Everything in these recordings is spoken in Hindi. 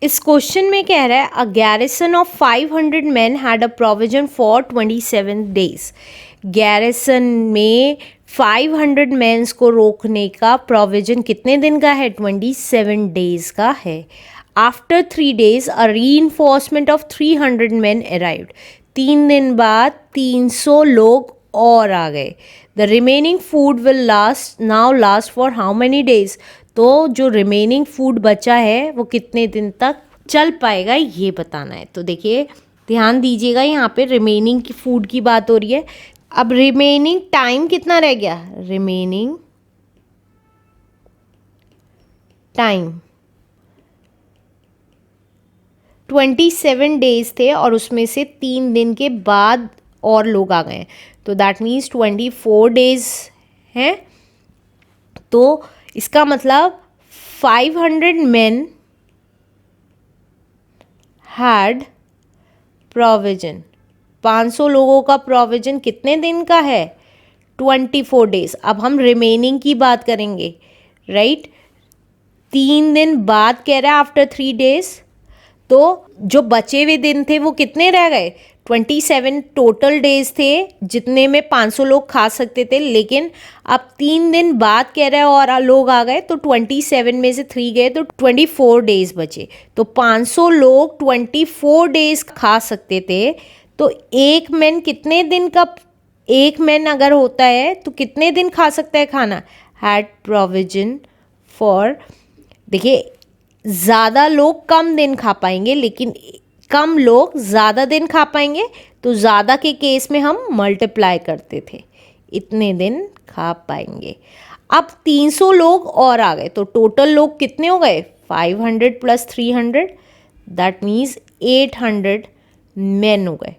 इस क्वेश्चन में कह रहा है a garrison of 500 man had a provision for 27 days. Garrison में 500 मैन्स को रोकने का प्रोविजन कितने दिन का है? 27 डेज का है। After 3 days a reinforcement of 300 man arrived. 3 दिन बाद 300 लोग और आ गए। The remaining food will last for how many days? तो जो रिमेनिंग फूड बचा है वो कितने दिन तक चल पाएगा ये बताना है। तो देखिए ध्यान दीजिएगा, यहाँ पे रिमेनिंग की फूड की बात हो रही है। अब रिमेनिंग टाइम कितना रह गया? रिमेनिंग टाइम 27 डेज थे और उसमें से 3 दिन के बाद और लोग आ गए, तो दैट मीन्स 24 डेज हैं। तो इसका मतलब 500 men had प्रोविजन। 500 लोगों का प्रोविजन कितने दिन का है? 24 डेज। अब हम रिमेनिंग की बात करेंगे, राइट। 3 दिन बाद कह रहा है आफ्टर 3 days, तो जो बचे हुए दिन थे वो कितने रह गए? 27 टोटल डेज थे जितने में 500 लोग खा सकते थे, लेकिन अब 3 दिन बाद कह रहा है और लोग आ गए, तो 27 में से 3 गए तो 24 डेज बचे। तो 500 लोग 24 डेज खा सकते थे। तो एक मैन कितने दिन का, एक मैन अगर होता है तो कितने दिन खा सकता है खाना? हैड प्रोविजन फॉर, देखिए ज़्यादा लोग कम दिन खा पाएंगे, लेकिन कम लोग ज़्यादा दिन खा पाएंगे, तो ज़्यादा के केस में हम मल्टीप्लाई करते थे, इतने दिन खा पाएंगे। अब 300 लोग और आ गए, तो टोटल लोग कितने हो गए? 500 + 300, दैट मीन्स 800 मैन हो गए।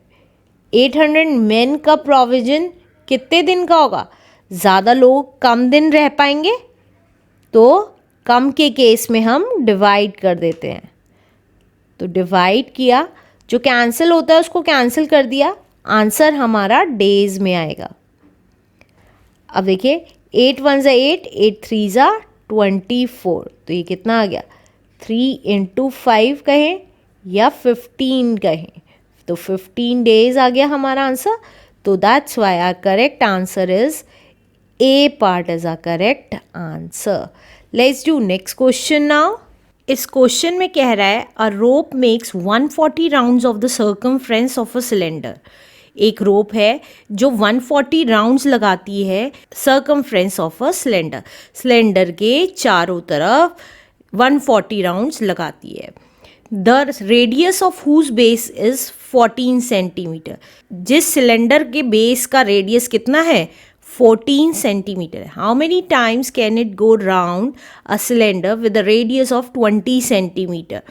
800 मैन का प्रोविज़न कितने दिन का होगा? ज़्यादा लोग कम दिन रह पाएंगे, तो कम के केस में हम डिवाइड कर देते हैं। तो डिवाइड किया, जो कैंसिल होता है उसको कैंसिल कर दिया, आंसर हमारा डेज में आएगा। अब देखिए 8 1 8, 8 3 24, तो ये कितना आ गया? 3 × 5 कहें या 15 कहें, तो 15 डेज आ गया हमारा आंसर। तो that's why our correct answer is A part is a correct answer. Let's do next question now. इस क्वेश्चन में कह रहा है a rope makes 140 rounds of the circumference of a cylinder. एक रोप है जो 140 राउंड्स लगाती है circumference of a cylinder. Cylinder के चारों तरफ 140 राउंड्स लगाती है। The radius of whose base is 14 centimetre. जिस सिलेंडर के बेस का रेडियस कितना है? 14 centimetre. How many times can it go round a cylinder with the radius of 20 centimetre?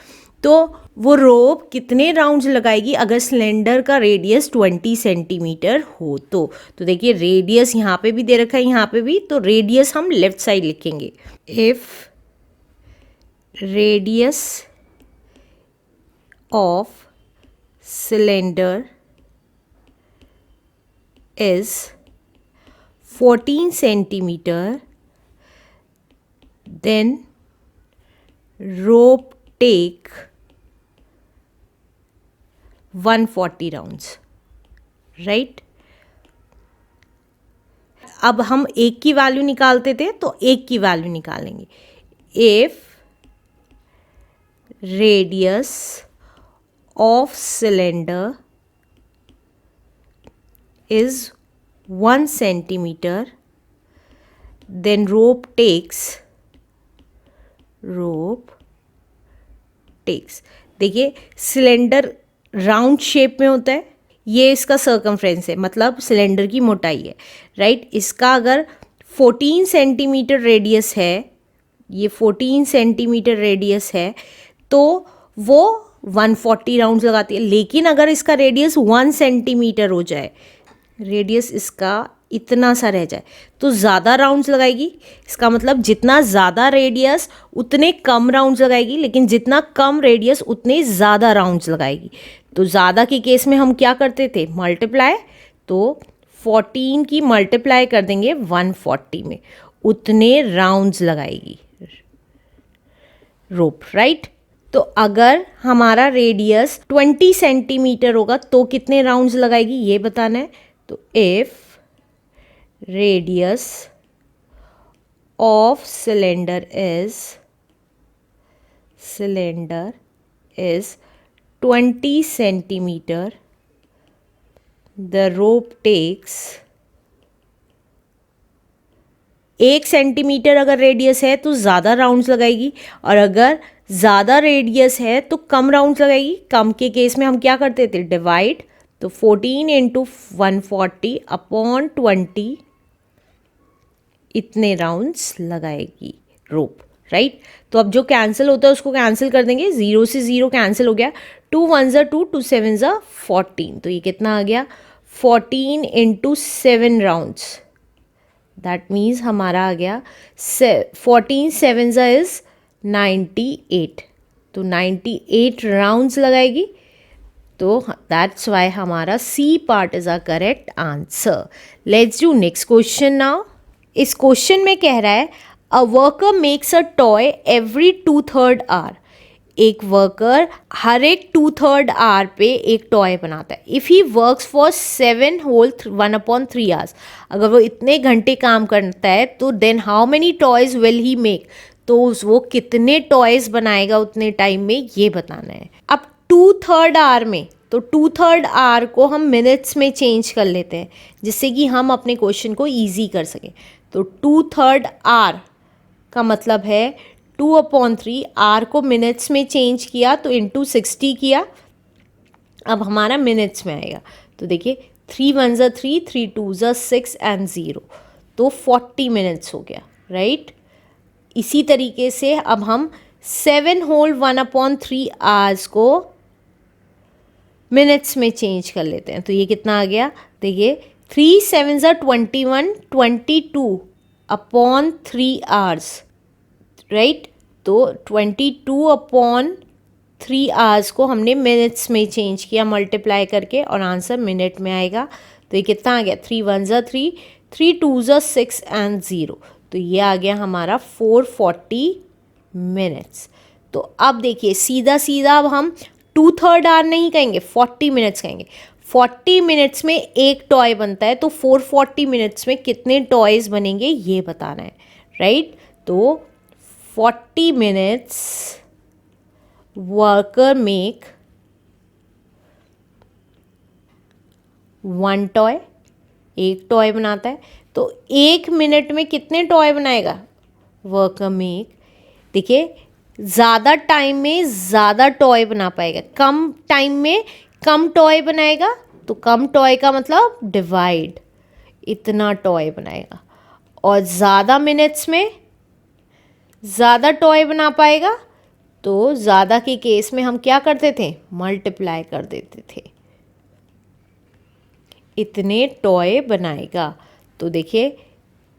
तो वो रोप कितने राउंड्स लगाएगी अगर सिलेंडर का रेडियस 20 सेंटीमीटर हो तो देखिए रेडियस यहाँ पे भी दे रखा है, यहाँ पे भी, तो रेडियस हम लेफ्ट साइड लिखेंगे। If radius of cylinder is 14 centimeter, then rope take 140 rounds, right? अब हम एक की वैल्यू निकालते थे तो एक की वैल्यू निकालेंगे। If radius of cylinder is 1 centimeter, then rope takes देखिए सिलेंडर राउंड शेप में होता है, ये इसका सर्कमफ्रेंस है, मतलब सिलेंडर की मोटाई है, राइट। इसका अगर 14 सेंटीमीटर रेडियस है, ये 14 सेंटीमीटर रेडियस है, तो वो 140 राउंड्स लगाती है। लेकिन अगर इसका रेडियस 1 सेंटीमीटर हो जाए, रेडियस इसका इतना सा रह जाए, तो ज़्यादा राउंड्स लगाएगी। इसका मतलब जितना ज़्यादा रेडियस उतने कम राउंड्स लगाएगी, लेकिन जितना कम रेडियस उतने ज़्यादा राउंड्स लगाएगी। तो ज़्यादा के केस में हम क्या करते थे? मल्टीप्लाई। तो 14 की मल्टीप्लाई कर देंगे 140 में, उतने राउंड्स लगाएगी रोप, राइट। तो अगर हमारा रेडियस 20 सेंटीमीटर होगा तो कितने राउंड्स लगाएगी ये बताना है। तो if radius of cylinder is 20 centimetre, the rope takes 1 centimetre अगर रेडियस है तो ज़्यादा राउंड्स लगाएगी, और अगर ज़्यादा रेडियस है तो कम राउंड्स लगाएगी। कम के केस में हम क्या करते थे, डिवाइड। तो 14 इंटू 140 अपॉन 20 इतने राउंड्स लगाएगी रोप, राइट। तो अब जो कैंसिल होता है उसको कैंसिल कर देंगे, 0 से 0 कैंसिल हो गया, 2 1 ज़ा 2, 2 7 ज़ा 14। तो ये कितना आ गया, 14 इंटू 7 राउंड्स, दैट मीन्स हमारा आ गया 14 7 ज़ा इज 98। तो 98 राउंड्स लगाएगी। तो दैट्स वाई हमारा C part is a correct answer. Let's do next question now. इस क्वेश्चन में कह रहा है a worker makes a toy every 2/3 hour. एक वर्कर हर एक 2/3 आवर पे एक टॉय बनाता है। If he works for 7 whole 1/3 hours, अगर वो इतने घंटे काम करता है तो then how many toys will he make, तो वो कितने टॉयज बनाएगा उतने टाइम में ये बताना है। अब 2/3 आवर में, तो 2/3 आवर को हम मिनट्स में चेंज कर लेते हैं जिससे कि हम अपने क्वेश्चन को ईजी कर सकें। तो 2/3 आवर का मतलब है 2/3, आर को मिनट्स में चेंज किया तो इंटू 60 किया, अब हमारा मिनट्स में आएगा। तो देखिए 3 1 ज़ा 3, 3 2 ज़ा 6 एंड 0, तो 40 मिनट्स हो गया, राइट। इसी तरीके से अब हम 7 होल 1/3 आवर्स को मिनट्स में चेंज कर लेते हैं। तो ये कितना आ गया, देखिए 3 7 ज़ा 21, 22/3 आवर्स, राइट। तो 22/3 आवर्स को हमने मिनट्स में चेंज किया मल्टीप्लाई करके, और आंसर मिनट में आएगा। तो ये कितना आ गया, 3 1 ज़ा 3, 3 2 ज़ा 6 एंड 0, तो ये आ गया हमारा 440 मिनट्स। तो अब देखिए सीधा सीधा अब हम 2/3 आवर नहीं कहेंगे, 40 मिनट्स कहेंगे। 40 मिनट्स में एक टॉय बनता है, तो 440 मिनट्स में कितने टॉयज बनेंगे ये बताना है, राइट। तो 40 मिनट्स वर्कर मेक 1 टॉय, एक टॉय बनाता है, तो 1 मिनट में कितने टॉय बनाएगा वर्कर मेक। देखिए ज़्यादा टाइम में ज़्यादा टॉय बना पाएगा, कम टाइम में कम टॉय बनाएगा, तो कम टॉय का मतलब डिवाइड, इतना टॉय बनाएगा। और ज़्यादा मिनट्स में ज़्यादा टॉय बना पाएगा, तो ज़्यादा के केस में हम क्या करते थे, मल्टीप्लाई कर देते थे, इतने टॉय बनाएगा। तो देखिए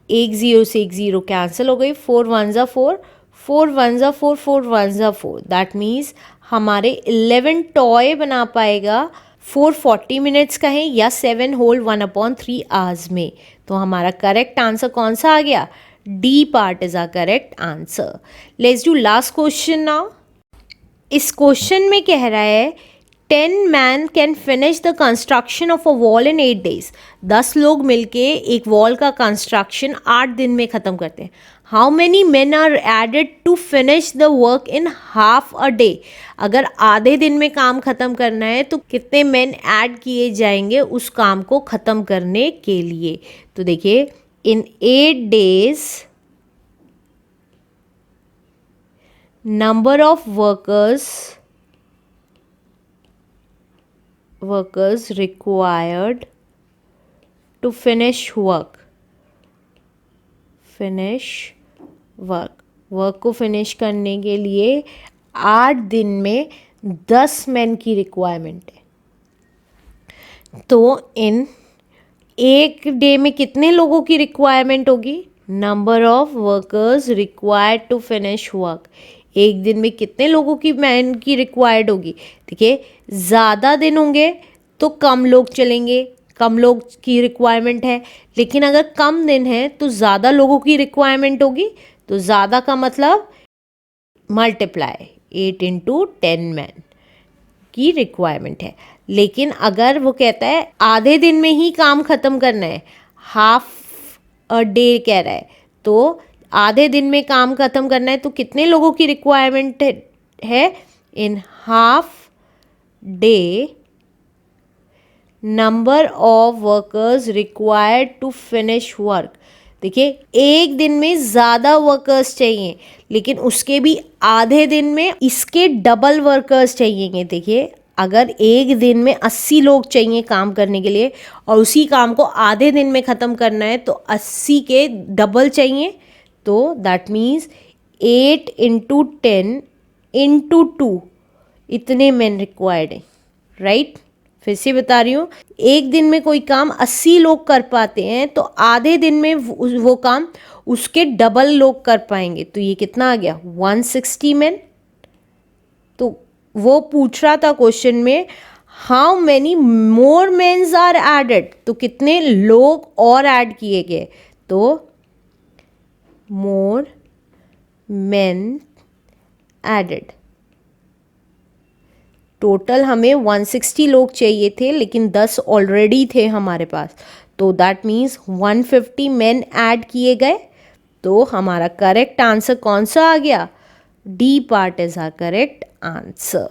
1 0 से 1 0 कैंसिल हो गई, 4 1 ज़ा 4, 4 1 ज़ा 4, 4 1 ज़ा 4, दैट मीन्स हमारे 11 टॉय बना पाएगा 440 मिनट्स का है, या 7 होल 1/3 आवर्स में। तो हमारा करेक्ट आंसर कौन सा आ गया, D part is a correct answer. Let's do last question now. इस क्वेश्चन में कह रहा है 10 man can finish the construction of a wall in 8 days। 10 लोग मिलके एक वॉल का कंस्ट्रक्शन 8 दिन में ख़त्म करते हैं। How many man are added to finish the work in half a day. अगर आधे दिन में काम ख़त्म करना है तो कितने मैन ऐड किए जाएंगे उस काम को ख़त्म करने के लिए। तो देखिए in 8 days number of workers required to finish work को फिनिश करने के लिए 8 दिन में 10 मैन की रिक्वायरमेंट है। तो इन एक डे में कितने लोगों की रिक्वायरमेंट होगी, number of workers required to finish work, एक दिन में कितने लोगों की मैन की रिक्वायर्ड होगी। देखिए ज़्यादा दिन होंगे तो कम लोग चलेंगे, कम लोग की रिक्वायरमेंट है, लेकिन अगर कम दिन है तो ज़्यादा लोगों की रिक्वायरमेंट होगी, तो ज़्यादा का मतलब मल्टीप्लाई, 8 इंटू 10 मैन की रिक्वायरमेंट है। लेकिन अगर वो कहता है आधे दिन में ही काम ख़त्म करना है, हाफ अ डे कह रहा है, तो आधे दिन में काम ख़त्म करना है तो कितने लोगों की रिक्वायरमेंट है? In half day number of workers required to finish work. देखिए, एक दिन में ज़्यादा वर्कर्स चाहिए, लेकिन उसके भी आधे दिन में इसके डबल वर्कर्स चाहिए। देखिए, अगर एक दिन में 80 लोग चाहिए काम करने के लिए और उसी काम को आधे दिन में ख़त्म करना है तो 80 के डबल चाहिए, तो दैट मीन्स 8 इंटू 10 इंटू 2 इतने मैन रिक्वायर्ड हैं, राइट। फिर से बता रही हूँ, एक दिन में कोई काम 80 लोग कर पाते हैं तो आधे दिन में वो काम उसके डबल लोग कर पाएंगे, तो ये कितना आ गया? 160 मैन। तो वो पूछ रहा था क्वेश्चन में how many more mens are added, तो कितने लोग और ऐड किए गए, तो मोर मेन एडेड। टोटल हमें 160 लोग चाहिए थे, लेकिन 10 ऑलरेडी थे हमारे पास, तो दैट मीन्स 150 मेन ऐड किए गए। तो हमारा करेक्ट आंसर कौन सा आ गया? D part is are correct answer.